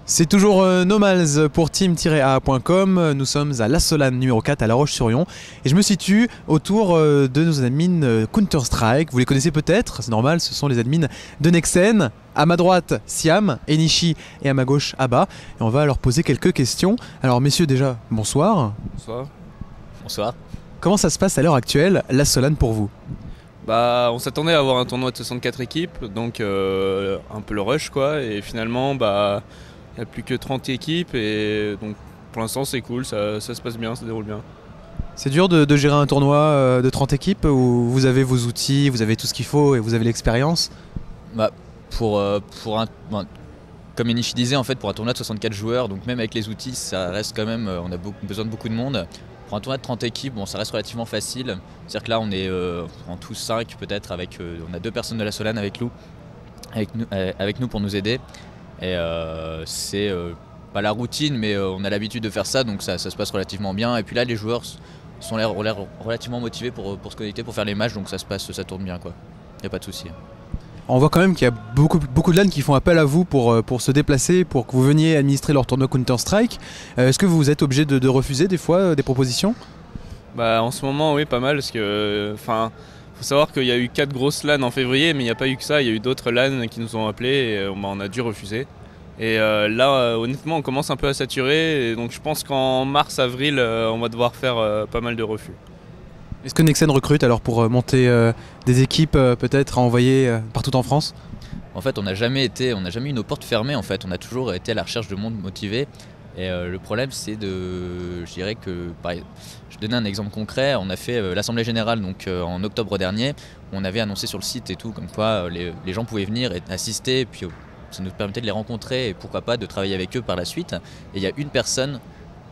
C'est toujours Nomals pour team-a.com. Nous sommes à La Solane numéro 4 à La Roche-sur-Yon et je me situe autour de nos admins Counter-Strike. Vous les connaissez peut-être, c'est normal, ce sont les admins de Nexen. À ma droite, Siam, Enishi et à ma gauche, Abba. Et on va leur poser quelques questions. Alors messieurs déjà, bonsoir. Bonsoir. Bonsoir. Comment ça se passe à l'heure actuelle, La Solane pour vous? On s'attendait à avoir un tournoi de 64 équipes, donc un peu le rush quoi, et finalement il n'y a plus que 30 équipes et donc pour l'instant c'est cool, ça se passe bien, ça déroule bien. C'est dur de gérer un tournoi de 30 équipes où vous avez vos outils, vous avez tout ce qu'il faut et vous avez l'expérience? Comme Enishi disait, en fait, pour un tournoi de 64 joueurs, donc même avec les outils, ça reste quand même, on a besoin de beaucoup de monde. Pour un tournoi de 30 équipes, bon, ça reste relativement facile. C'est-à-dire que là, on est en tous 5 peut-être, on a 2 personnes de la Solane avec nous pour nous aider. Et c'est pas la routine, mais on a l'habitude de faire ça, donc ça se passe relativement bien. Et puis là, les joueurs ont l'air relativement motivés pour se connecter, pour faire les matchs, donc ça tourne bien, quoi. Il n'y a pas de souci. On voit quand même qu'il y a beaucoup de LAN qui font appel à vous pour se déplacer, pour que vous veniez administrer leur tournoi Counter-Strike. Est-ce que vous êtes obligé de refuser des fois des propositions? En ce moment oui, pas mal, parce que faut savoir qu'il y a eu 4 grosses LAN en février, mais il n'y a pas eu que ça, il y a eu d'autres LAN qui nous ont appelés et on a dû refuser. Et là honnêtement on commence un peu à saturer, et donc je pense qu'en mars-avril on va devoir faire pas mal de refus. Est-ce que Nexen recrute alors pour monter des équipes peut-être à envoyer partout en France? En fait, on n'a jamais eu nos portes fermées. En fait, on a toujours été à la recherche de monde motivé. Et le problème, c'est je dirais que, je vais donner un exemple concret. On a fait l'Assemblée Générale donc, en octobre dernier. On avait annoncé sur le site et tout, comme quoi les gens pouvaient venir et assister. Et puis ça nous permettait de les rencontrer et pourquoi pas de travailler avec eux par la suite. Et il y a une personne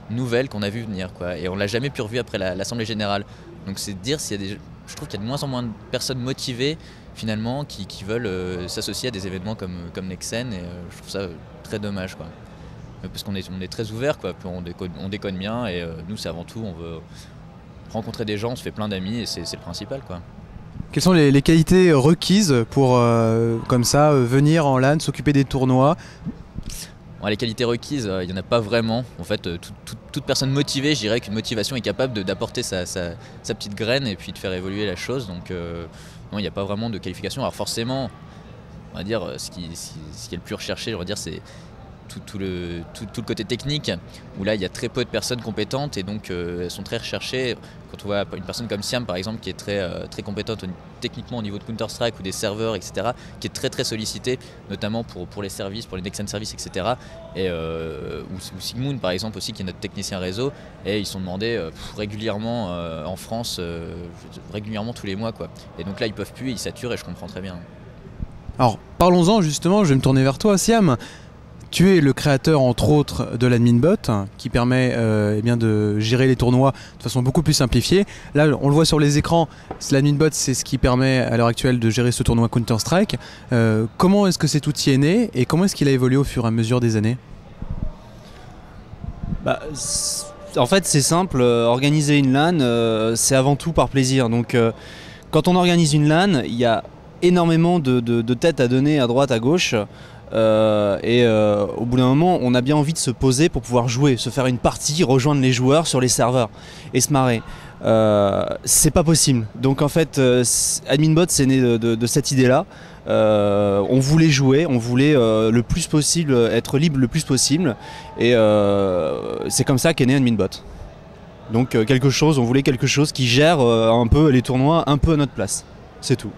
nouvelle qu'on a vu venir, quoi. Et on l'a jamais pu revu après l'Assemblée Générale. Donc c'est de dire je trouve qu'il y a de moins en moins de personnes motivées finalement qui veulent s'associer à des événements comme Nexen, et je trouve ça très dommage, quoi. Parce qu'on est très ouvert, quoi. Puis on déconne bien, et nous c'est avant tout, on veut rencontrer des gens, on se fait plein d'amis, et c'est le principal, quoi. Quelles sont les qualités requises pour comme ça venir en LAN, s'occuper des tournois? Les qualités requises, il n'y en a pas vraiment. En fait, toute personne motivée, je dirais qu'une motivation est capable d'apporter sa petite graine et puis de faire évoluer la chose. Donc non, il n'y a pas vraiment de qualification. Alors forcément, on va dire, ce qui est le plus recherché, on va dire, c'est tout le côté technique, où là il y a très peu de personnes compétentes, et donc elles sont très recherchées. Quand on voit une personne comme Siam par exemple, qui est très compétente techniquement au niveau de Counter-Strike ou des serveurs, etc., qui est très sollicitée, notamment pour les services, pour les Nexen services, etc. Et ou Sigmund par exemple aussi, qui est notre technicien réseau, et ils sont demandés régulièrement en France, régulièrement tous les mois, quoi. Et donc là ils peuvent plus, ils saturent, et je comprends très bien. Alors parlons-en justement, je vais me tourner vers toi Siam. Tu es le créateur entre autres de l'AdminBot qui permet de gérer les tournois de façon beaucoup plus simplifiée. Là on le voit sur les écrans, l'AdminBot c'est ce qui permet à l'heure actuelle de gérer ce tournoi Counter-Strike. Comment est-ce que cet outil est né et comment est-ce qu'il a évolué au fur et à mesure des années? En fait c'est simple, organiser une LAN c'est avant tout par plaisir. Donc quand on organise une LAN, il y a énormément de têtes à donner à droite, à gauche. Au bout d'un moment, on a bien envie de se poser pour pouvoir jouer, se faire une partie, rejoindre les joueurs sur les serveurs et se marrer. C'est pas possible. Donc en fait, AdminBot c'est né de cette idée-là. On voulait jouer, on voulait le plus possible, être libre le plus possible, et c'est comme ça qu'est né AdminBot. Donc on voulait quelque chose qui gère un peu les tournois, un peu à notre place. C'est tout.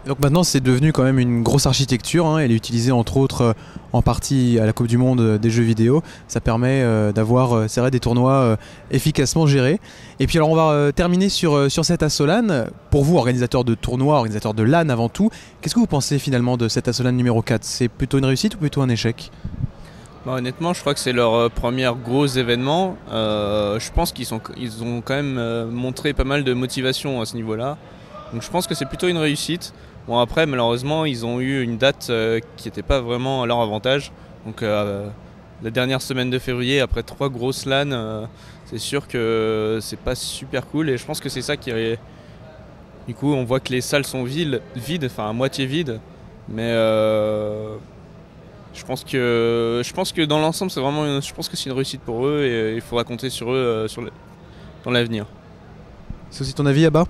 Donc maintenant c'est devenu quand même une grosse architecture, hein. Elle est utilisée entre autres en partie à la Coupe du Monde des jeux vidéo. Ça permet d'avoir des tournois efficacement gérés. Et puis alors on va terminer sur cette Assolane. Pour vous, organisateur de tournois, organisateur de LAN avant tout, qu'est-ce que vous pensez finalement de cette Assolane numéro 4? C'est plutôt une réussite ou plutôt un échec? Honnêtement je crois que c'est leur premier gros événement. Je pense qu'ils ont quand même montré pas mal de motivation à ce niveau-là. Donc je pense que c'est plutôt une réussite. Bon après malheureusement ils ont eu une date qui n'était pas vraiment à leur avantage. Donc la dernière semaine de février, après 3 grosses LAN, c'est sûr que c'est pas super cool, et je pense que c'est ça qui est... Du coup on voit que les salles sont vides, enfin à moitié vides, mais Je pense que dans l'ensemble, je pense que c'est une réussite pour eux et il faudra compter sur eux dans l'avenir. C'est aussi ton avis, Abba?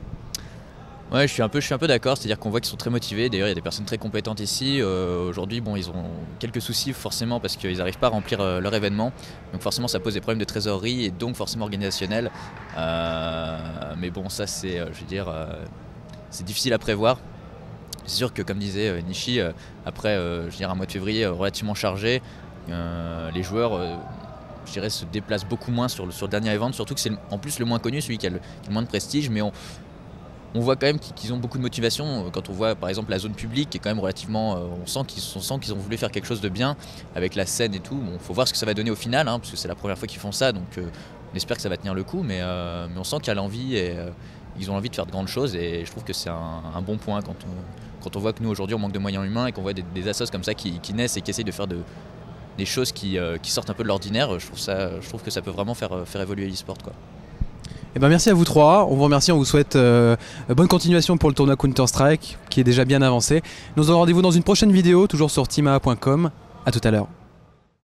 Ouais, je suis un peu d'accord, c'est-à-dire qu'on voit qu'ils sont très motivés. D'ailleurs, il y a des personnes très compétentes ici. Aujourd'hui, bon, ils ont quelques soucis forcément parce qu'ils n'arrivent pas à remplir leur événement. Donc forcément, ça pose des problèmes de trésorerie et donc forcément organisationnel. Mais bon, ça, c'est, je veux dire, c'est difficile à prévoir. C'est sûr que, comme disait Nishi, après, je veux dire, un mois de février relativement chargé, les joueurs, je dirais, se déplacent beaucoup moins sur le dernier event. Surtout que c'est en plus le moins connu, celui qui a le moins de prestige, mais on voit quand même qu'ils ont beaucoup de motivation. Quand on voit par exemple la zone publique qui est quand même relativement... on sent qu'ils ont voulu faire quelque chose de bien avec la scène et tout. Bon, faut voir ce que ça va donner au final, hein, parce que c'est la première fois qu'ils font ça, donc on espère que ça va tenir le coup, mais on sent qu'il y a l'envie et ils ont envie de faire de grandes choses et je trouve que c'est un bon point quand on voit que nous aujourd'hui on manque de moyens humains et qu'on voit des assos comme ça qui naissent et qui essayent de faire des choses qui sortent un peu de l'ordinaire. Je trouve que ça peut vraiment faire évoluer l'e-sport, quoi. Eh ben merci à vous trois, on vous remercie, on vous souhaite bonne continuation pour le tournoi Counter-Strike qui est déjà bien avancé. Nous avons rendez-vous dans une prochaine vidéo, toujours sur teama.com. À tout à l'heure.